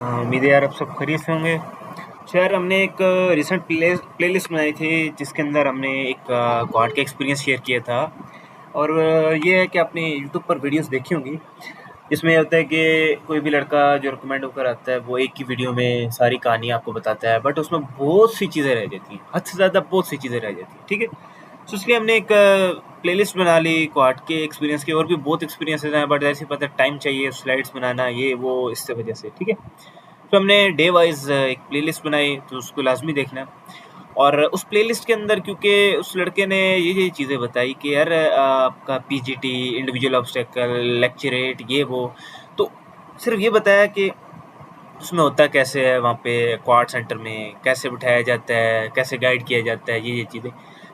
उम्मीद है यार आप सब खैरियत से होंगे। तो यार हमने एक रिसेंट प्लेलिस्ट बनाई थी जिसके अंदर हमने एक क्वाड का एक्सपीरियंस शेयर किया था। और ये है कि आपने यूट्यूब पर वीडियोस देखी होंगी जिसमें होता है कि कोई भी लड़का जो रिकमेंड होकर आता है वो एक ही वीडियो में सारी कहानी आपको बताता है, बट उसमें बहुत सी चीज़ें रह जाती हैं, हद से ज़्यादा बहुत सी चीज़ें रह जाती हैं। ठीक है, तो इसलिए हमने एक प्लेलिस्ट बना ली क्वाड के एक्सपीरियंस की। और भी बहुत एक्सपीरियंसेस हैं, बट ऐसे पता टाइम चाहिए, स्लाइड्स बनाना ये वो, इससे वजह से। ठीक है, तो हमने डे वाइज एक प्लेलिस्ट बनाई, तो उसको लाजमी देखना। और उस प्लेलिस्ट के अंदर क्योंकि उस लड़के ने ये चीज़ें बताई कि यार आपका पीजीटी, इंडिविजुअल ऑब्स्टेकल, लेक्चरेट, ये वो, तो सिर्फ ये बताया कि उसमें होता कैसे है, वहाँ पे क्वाड सेंटर में कैसे बिठाया जाता है, कैसे गाइड किया जाता है, ये चीज़ें।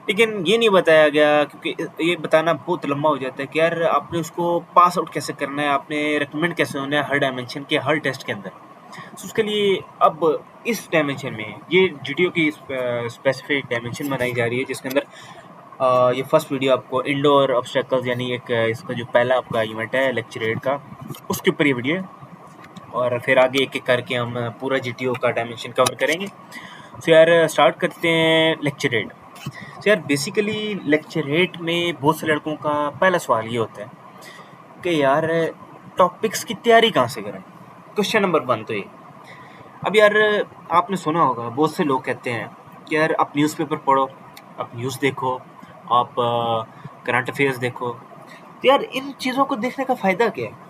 लेकिन ये नहीं बताया गया, क्योंकि ये बताना बहुत लंबा हो जाता है कि यार आपने उसको पास आउट कैसे करना है, आपने रिकमेंड कैसे होना है हर डायमेंशन के, हर टेस्ट के अंदर। तो उसके लिए अब इस डायमेंशन में ये जीटीओ की स्पेसिफिक डायमेंशन बनाई जा रही है, जिसके अंदर ये फर्स्ट वीडियो आपको इंडोर ऑब्स्टेकल्स, यानी एक इसका जो पहला आपका इवेंट है लेक्चरेट का, उसके ऊपर ये वीडियो है। और फिर आगे एक एक करके हम पूरा जीटीओ का डायमेंशन कवर करेंगे। तो यार स्टार्ट करते हैं लेक्चरेट। तो यार बेसिकली लेक्चरेट में बहुत से लड़कों का पहला सवाल ये होता है कि यार टॉपिक्स की तैयारी कहाँ से करें। क्वेश्चन नंबर 1 तो ये। अब यार आपने सुना होगा बहुत से लोग कहते हैं कि यार आप न्यूज़पेपर पढ़ो, आप न्यूज़ देखो, आप करंट अफेयर्स देखो। तो यार इन चीज़ों को देखने का फ़ायदा क्या है?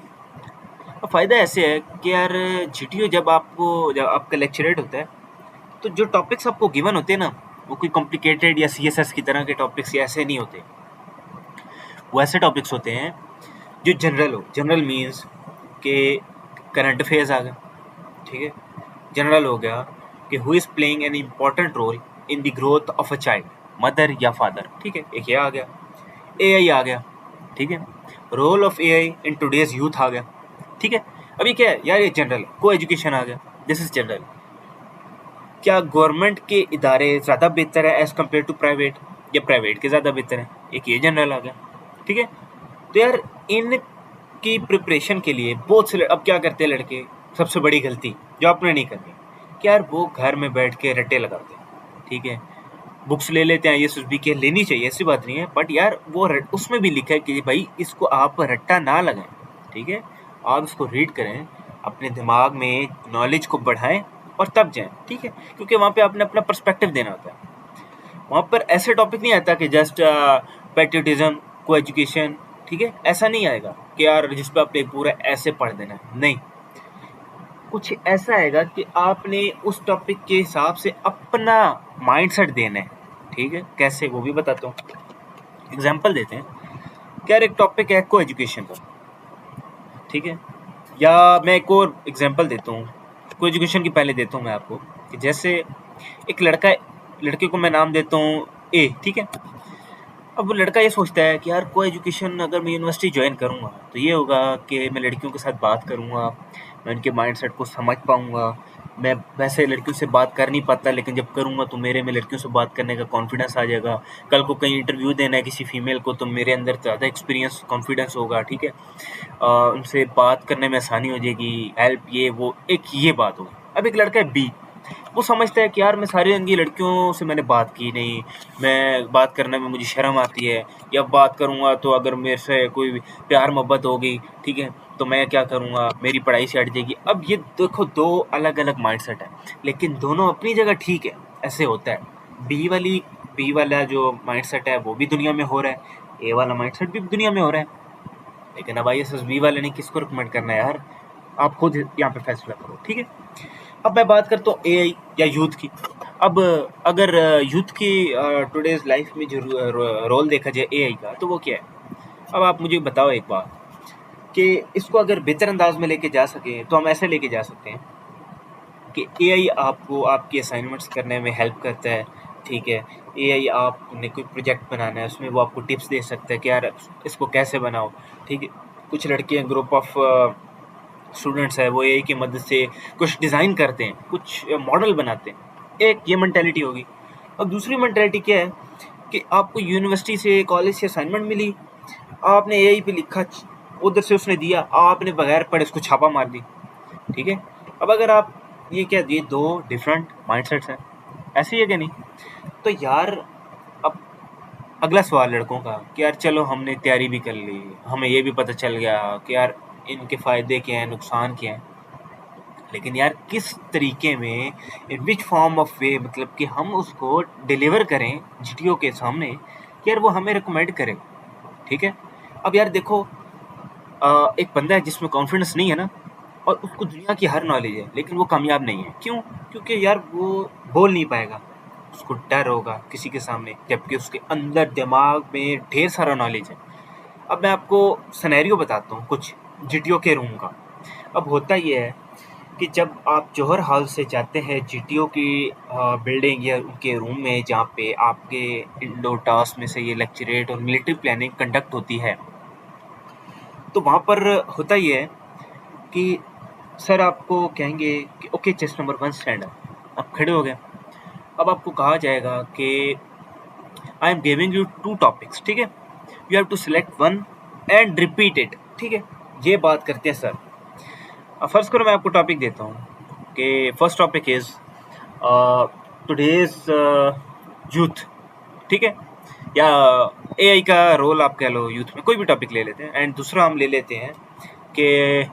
फ़ायदा ऐसे है कि यार जीटीओ जब आपका लेक्चरेट होता है, तो जो टॉपिक्स आपको गिवन होते हैं ना, वो कोई कॉम्प्लिकेटेड या सीएसएस की तरह के टॉपिक्स या ऐसे नहीं होते। वो ऐसे टॉपिक्स होते हैं जो जनरल हो। जनरल मीन्स कि करंट अफेयर्स आ गए, ठीक है। जनरल हो गया कि who is playing an important role in the growth of a child, mother या फादर, ठीक है। एक ये आ गया। एआई आ गया, ठीक है। Role of AI in today's youth आ गया, ठीक है। अभी क्या है यार, ये जनरल है। को एजुकेशन आ गया, दिस इज जनरल। क्या गवर्नमेंट के इदारे ज़्यादा बेहतर है एज़ कम्पेयर टू प्राइवेट, या प्राइवेट के ज़्यादा बेहतर है, एक ये जनरल आ गया, ठीक है। तो यार इन की प्रिपरेशन के लिए बहुत से अब क्या करते हैं लड़के, सबसे बड़ी गलती जो आपने नहीं करनी कि यार वो घर में बैठ के रट्टे लगाते हैं, ठीक है। बुक्स ले लेते हैं, ये के लेनी चाहिए, ऐसी बात नहीं है, बट यार वो उसमें भी लिखा है कि भाई इसको आप रट्टा ना लगाएं, ठीक है। आप इसको रीड करें, अपने दिमाग में नॉलेज को बढ़ाएं और तब जाएं, ठीक है। क्योंकि वहाँ पे आपने अपना पर्सपेक्टिव देना होता है। वहाँ पर ऐसे टॉपिक नहीं आता कि जस्ट पैट्रियोटिज्म, को एजुकेशन, ठीक है, ऐसा नहीं आएगा कि यार जिस पे आपने पूरा ऐसे पढ़ देना है, नहीं। कुछ ऐसा आएगा कि आपने उस टॉपिक के हिसाब से अपना माइंडसेट देना है, ठीक है। कैसे, वो भी बताता हूँ। एग्जाम्पल देते हैं कि यार एक टॉपिक है को एजुकेशन का, ठीक है। या मैं एक और एग्जाम्पल देता हूँ, को एजुकेशन की पहले देता हूँ मैं आपको, कि जैसे एक लड़का है, लड़के को मैं नाम देता हूँ ए, ठीक है। अब वो लड़का ये सोचता है कि यार को एजुकेशन अगर मैं यूनिवर्सिटी ज्वाइन करूँगा तो ये होगा कि मैं लड़कियों के साथ बात करूँगा, मैं उनके माइंडसेट को समझ पाऊँगा। मैं वैसे लड़कियों से बात कर नहीं पाता, लेकिन जब करूँगा तो मेरे में लड़कियों से बात करने का कॉन्फिडेंस आ जाएगा। कल को कहीं इंटरव्यू देना है किसी फीमेल को, तो मेरे अंदर ज़्यादा एक्सपीरियंस, कॉन्फिडेंस होगा, ठीक है। उनसे बात करने में आसानी हो जाएगी, हेल्प, ये वो, एक ये बात होगी। अब एक लड़का है बी, वो समझता है कि यार मैं सारी रंगी लड़कियों से मैंने बात की नहीं, मैं बात करने में मुझे शर्म आती है, या बात करूँगा तो अगर मेरे से कोई प्यार मोहब्बत हो गई, ठीक है, तो मैं क्या करूँगा, मेरी पढ़ाई से हट जाएगी। अब ये देखो दो अलग अलग माइंडसेट है, लेकिन दोनों अपनी जगह ठीक है, ऐसे होता है। बी वाला जो माइंडसेट है वो भी दुनिया में हो रहा है, ए वाला माइंडसेट भी दुनिया में हो रहा है। लेकिन अब आईएएस बी वाले ने किसको रिकमेंड करना है यार, आप खुद यहाँ पे फैसला करो, ठीक है। अब मैं बात करता हूँ एआई या यूथ की। अब अगर यूथ की टुडेज लाइफ में जो रोल देखा जाए एआई का, तो वो क्या है। अब आप मुझे बताओ एक बात, कि इसको अगर बेहतर अंदाज में लेके जा सकें तो हम ऐसे लेके जा सकते हैं कि एआई आपको आपकी असाइनमेंट्स करने में हेल्प करता है, ठीक है। एआई आपने कोई प्रोजेक्ट बनाना है, उसमें वो आपको टिप्स दे सकता है कि यार इसको कैसे बनाओ, ठीक है। कुछ लड़के ग्रुप ऑफ स्टूडेंट्स है, वो एआई की मदद से कुछ डिज़ाइन करते हैं, कुछ मॉडल बनाते हैं। एक ये मेंटालिटी होगी। और दूसरी मेंटालिटी क्या है कि आपको यूनिवर्सिटी से, कॉलेज से असाइनमेंट मिली, आपने एआई पे लिखा, उधर से उसने दिया, आपने बगैर पढ़े उसको छापा मार दी, ठीक है। अब अगर आप ये 2 डिफरेंट माइंडसेट्स हैं, ऐसे ही है कि नहीं? तो यार अब अगला सवाल लड़कों का कि यार चलो हमने तैयारी भी कर ली, हमें ये भी पता चल गया कि यार इनके फ़ायदे क्या हैं, नुकसान क्या हैं। लेकिन यार किस तरीके में, इन विच फॉर्म ऑफ वे, मतलब कि हम उसको डिलीवर करें जीटीओ के सामने कि यार वो हमें रिकमेंड करे, ठीक है? अब यार देखो, एक बंदा है जिसमें कॉन्फिडेंस नहीं है ना, और उसको दुनिया की हर नॉलेज है, लेकिन वो कामयाब नहीं है। क्यों? क्योंकि यार वो बोल नहीं पाएगा, उसको डर होगा किसी के सामने, जबकि उसके अंदर दिमाग में ढेर सारा नॉलेज है। अब मैं आपको सिनेरियो बताता हूँ कुछ जीटीओ के रूम का। अब होता ये है कि जब आप जौहर हॉल से जाते हैं जीटीओ की बिल्डिंग या उनके रूम में, जहाँ पे आपके इंडोर टास्क में से ये लेक्चरेट और मिलिट्री प्लानिंग कंडक्ट होती है, तो वहाँ पर होता ये है कि सर आपको कहेंगे कि okay, chest number 1 stand up. आप खड़े हो गए। अब आपको कहा जाएगा कि I am giving you 2 topics, ठीक है? You have to select one and repeat it, ठीक है? ये बात करते हैं सर। अब फर्स्ट करो मैं आपको टॉपिक देता हूँ कि first topic is today's youth, ठीक है? या एआई का रोल आप कह लो यूथ में, कोई भी टॉपिक ले लेते हैं। एंड दूसरा हम ले लेते हैं कि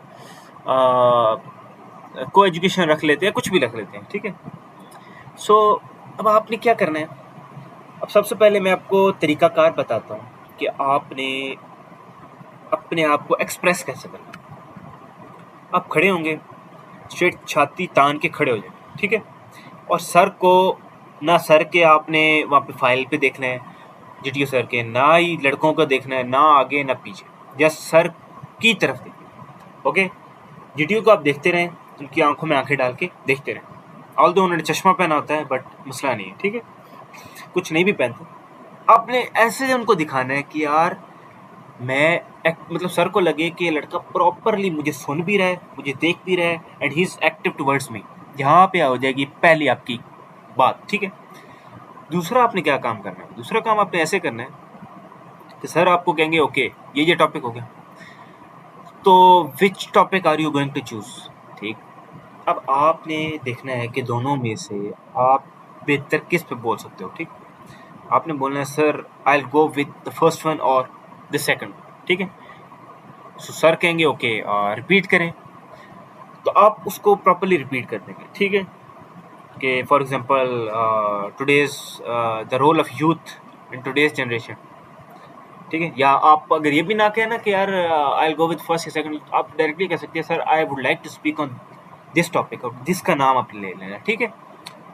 को एजुकेशन रख लेते हैं, कुछ भी रख लेते हैं, ठीक है? सो अब आपने क्या करना है? अब सबसे पहले मैं आपको तरीकाकार बताता हूँ कि आपने अपने आप को एक्सप्रेस कैसे करना है। आप खड़े होंगे, स्ट्रेट छाती तान के खड़े हो जाए, ठीक है? और सर को ना, सर के आपने वहाँ पे फाइल पे देखना है जीटीओ सर के, ना ही लड़कों को देखना है, ना आगे ना पीछे, जस्ट सर की तरफ देखिए, ओके? जीटीओ को आप देखते रहें, उनकी आंखों में आंखें डाल के देखते रहें। ऑल्दो उन्होंने चश्मा पहना होता है, बट मसला नहीं है, ठीक है? कुछ नहीं भी पहनते, आपने ऐसे उनको दिखाना है कि यार मैं मतलब सर को लगे कि ये लड़का प्रॉपरली मुझे सुन भी रहा है, मुझे देख भी रहा है, and he is active towards me. यहाँ पे हो जाएगी पहली आपकी बात, ठीक है? दूसरा आपने क्या काम करना है? दूसरा काम आपने ऐसे करना है कि सर आपको कहेंगे ओके ये टॉपिक हो गया, तो which topic are you going to choose, ठीक? अब आपने देखना है कि दोनों में से आप बेहतर किस पे बोल सकते हो, ठीक? आपने बोलना है sir I will go with the first one और द सेकंड, ठीक है? सो सर कहेंगे ओके रिपीट करें, तो आप उसको प्रॉपर्ली रिपीट कर देंगे, ठीक है? कि for example today's the role of youth in today's generation, ठीक है? या आप अगर ये भी ना कहें ना कि यार I will go with first या सेकंड, आप डायरेक्टली कह सकते हैं sir I would like to speak on this topic, और दिस का नाम आप ले लेना, ठीक है?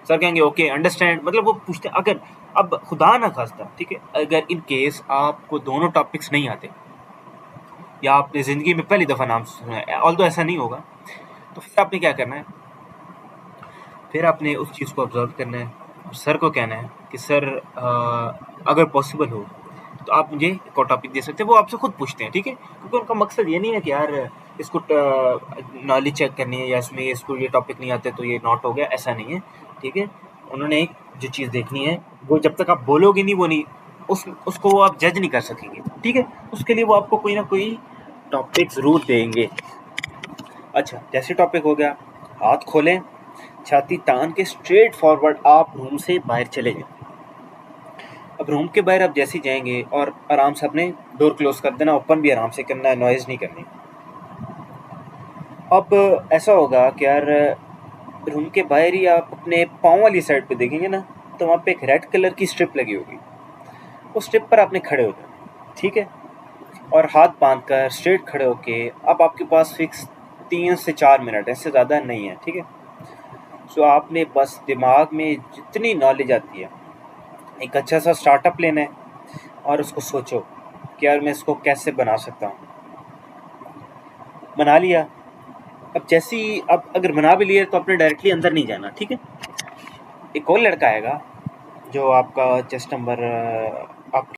सर कहेंगे ओके अंडरस्टैंड, मतलब वो पूछते हैं अगर, अब खुदा ना खास्ता, ठीक है, अगर इन केस आपको दोनों टॉपिक्स नहीं आते या आपने ज़िंदगी में पहली दफ़ा नाम सुना है, ऑल्दो ऐसा नहीं होगा, तो फिर आपने क्या करना है? फिर आपने उस चीज़ को ऑब्जर्व करना है, सर को कहना है कि सर अगर पॉसिबल हो तो आप मुझे एक और टॉपिक दे सकते हैं। वो आपसे खुद पूछते हैं, ठीक है? क्योंकि उनका मकसद ये नहीं है कि यार इसको नॉलेज चेक करनी है या इसमें इसको ये टॉपिक नहीं आते तो ये नॉट हो गया, ऐसा नहीं है, ठीक है? उन्होंने एक जो चीज़ देखनी है, वो जब तक आप बोलोगे नहीं वो नहीं, उसको वो आप जज नहीं कर सकेंगे, ठीक है? उसके लिए वो आपको कोई ना कोई टॉपिक ज़रूर देंगे। अच्छा, जैसे टॉपिक हो गया, हाथ खोलें, छाती तान के स्ट्रेट फॉरवर्ड आप रूम से बाहर चले जाएं। अब रूम के बाहर आप जैसे ही जाएंगे और आराम से अपने डोर क्लोज कर देना, ओपन भी आराम से करना है, नॉइज़ नहीं करनी। अब ऐसा होगा कि यार रूम के बाहर ही आप अपने पाँव वाली साइड पे देखेंगे ना, तो वहाँ पे एक रेड कलर की स्ट्रिप लगी होगी, उस स्ट्रिप पर आपने खड़े हो जाना, ठीक है? और हाथ बांध कर स्ट्रेट खड़े होके, अब आपके पास फिक्स 3 से 4 मिनट है, इससे ज़्यादा नहीं है, ठीक है? सो आपने बस दिमाग में जितनी नॉलेज आती है, एक अच्छा सा स्टार्टअप लेना है और उसको सोचो कि यार मैं इसको कैसे बना सकता हूँ। बना लिया, अब जैसे ही अब अगर बना भी लिया तो आपने डायरेक्टली अंदर नहीं जाना, ठीक है? एक और लड़का आएगा जो आपका चेस्ट नंबर आप